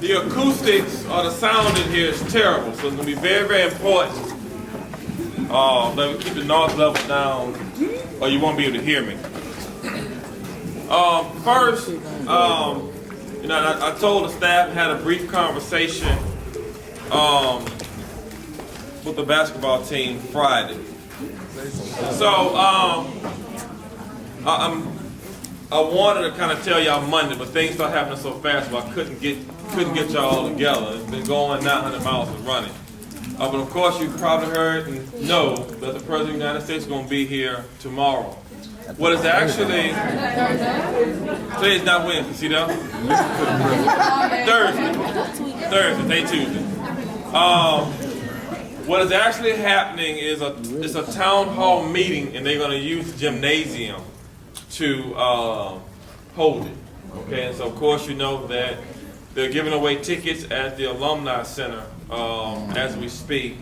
The acoustics or the sound in here is terrible, so it's going to be very, very important that we keep the noise level down or you won't be able to hear me. First, I told the staff, had a brief conversation with the basketball team Friday. So I wanted to kind of tell y'all Monday, but things started happening so fast, so I couldn't get y'all all together. It's been going 900 miles and running. But of course, you probably heard and know that the President of the United States is going to be here tomorrow. What is actually today's not Wednesday, see that? Thursday, day Tuesday. What is actually happening is it's a town hall meeting, and they're going to use the gymnasium to hold it. Okay, and so of course you know that they're giving away tickets at the Alumni Center as we speak,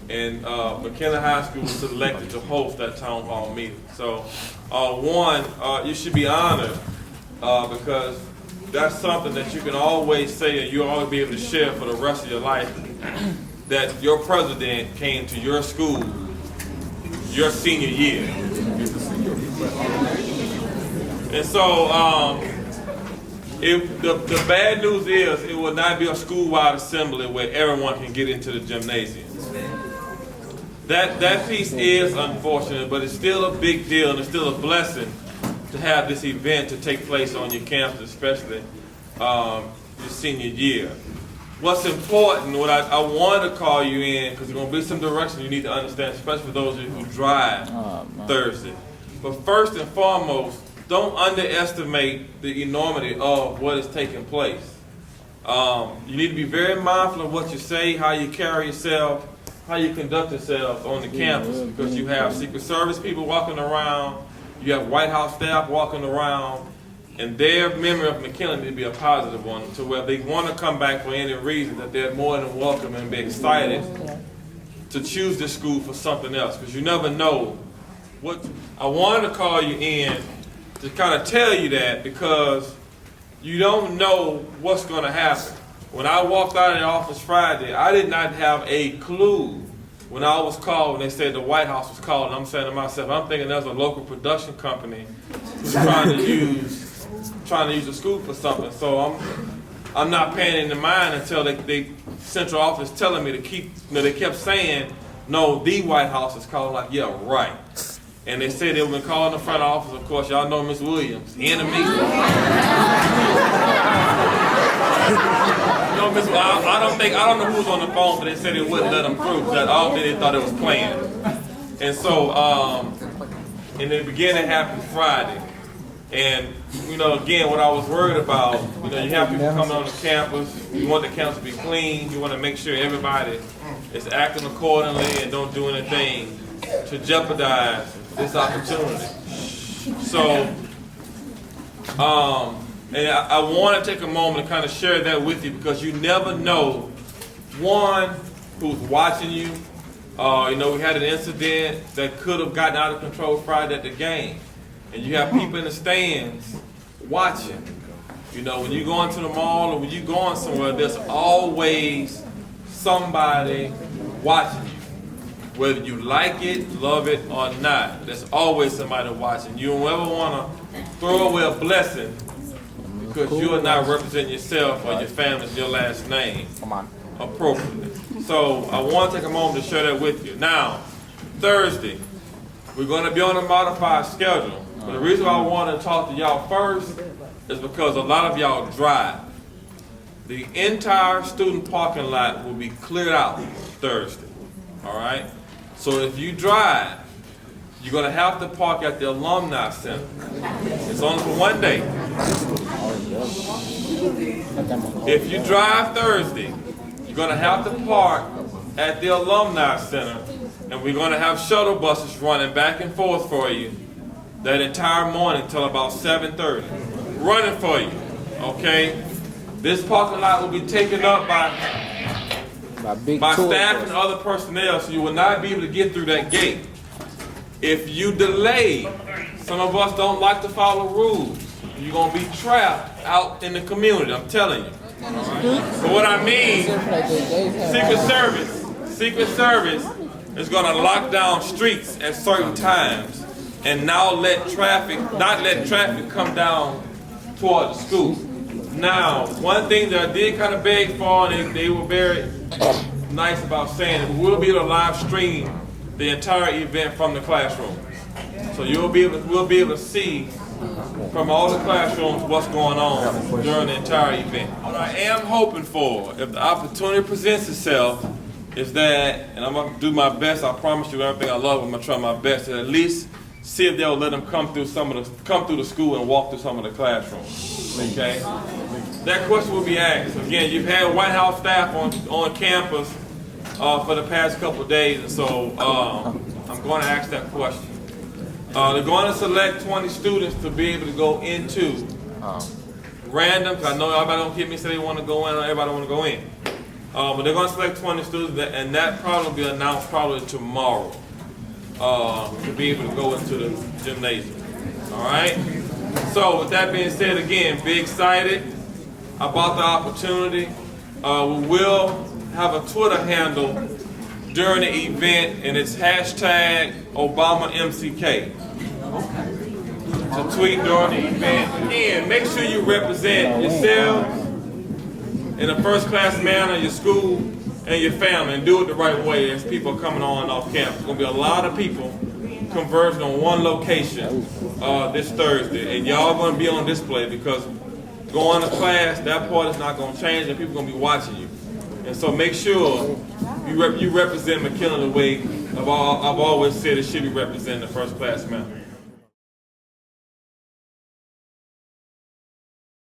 and Mckinley High School was selected to host that town hall meeting. So you should be honored because that's something that you can always say and you'll always be able to share for the rest of your life, that your president came to your school your senior year. And so the bad news is it will not be a school-wide assembly where everyone can get into the gymnasium. That piece is unfortunate, but it's still a big deal and it's still a blessing to have this event to take place on your campus, especially your senior year. What's important, what I wanted to call you in, because there's going to be some direction you need to understand, especially for those of you who drive Thursday. But first and foremost, don't underestimate the enormity of what is taking place. You need to be very mindful of what you say, how you carry yourself, how you conduct yourself on the campus, because you have Secret Service people walking around, you have White House staff walking around, and their memory of McKinley need to be a positive one, to where they want to come back for any reason, that they're more than welcome and be excited to choose this school for something else, because you never know what. I wanted to call you in to kind of tell you that, because you don't know what's going to happen. When I walked out of the office Friday, I did not have a clue when I was called and they said the White House was called. And I'm saying to myself, I'm thinking there's a local production company who's trying to use the school for something. So I'm not paying any mind until they central office telling me to keep. They kept saying, no, the White House is calling. Like, yeah, right. And they said they've been calling the front office. Of course, y'all know Miss Williams, enemy. No, Miss. I don't know who's on the phone, but they said they wouldn't let them through because all day they thought it was planned. And so, in the beginning, it happened Friday. And again, what I was worried about, you have people coming on the campus. You want the campus to be clean. You want to make sure everybody is acting accordingly and don't do anything to jeopardize this opportunity. So, and I want to take a moment to kind of share that with you, because you never know, one, who's watching you. We had an incident that could have gotten out of control Friday at the game. And you have people in the stands watching. When you go into the mall or when you going somewhere, there's always somebody watching you. Whether you like it, love it, or not, there's always somebody watching. You don't ever want to throw away a blessing because you are not representing yourself or your family, your last name appropriately. So I want to take a moment to share that with you. Now, Thursday, we're going to be on a modified schedule. But the reason why I want to talk to y'all first is because a lot of y'all drive. The entire student parking lot will be cleared out Thursday. All right? So if you drive, you're going to have to park at the Alumni Center. It's only for one day. If you drive Thursday, you're going to have to park at the Alumni Center, and we're going to have shuttle buses running back and forth for you that entire morning until about 7:30. Running for you, okay? This parking lot will be taken up by staff and other personnel, so you will not be able to get through that gate. If you delay, some of us don't like to follow rules. You're going to be trapped out in the community, I'm telling you. But what I mean, Secret Service is going to lock down streets at certain times and now not let traffic come down toward the school. Now, one thing that I did kind of beg for, and they were very nice about saying it, we'll be able to live stream the entire event from the classroom. So we'll be able to see from all the classrooms what's going on during the entire event. What I am hoping for, if the opportunity presents itself, is that, and I'm going to do my best, I promise you everything I love, I'm going to try my best to at least see if they'll let them come through the school and walk through some of the classrooms. Okay? That question will be asked. Again, you've had White House staff on campus for the past couple of days, and so I'm going to ask that question. They're going to select 20 students to be able to go into random, because I know everybody don't hear me say they want to go in, or everybody want to go in. But they're going to select 20 students, and that probably will be announced probably tomorrow to be able to go into the gymnasium. All right? So with that being said, again, be excited about the opportunity. We will have a Twitter handle during the event, and it's #ObamaMCK. To tweet during the event. Again, make sure you represent yourself in a first-class manner, your school and your family, and do it the right way as people are coming on off campus. There's going to be a lot of people converging on one location this Thursday, and y'all going to be on display because going to class, that part is not going to change, and people are going to be watching you. And so make sure you represent McKinley the way I've always said it should be represented in a first-class manner.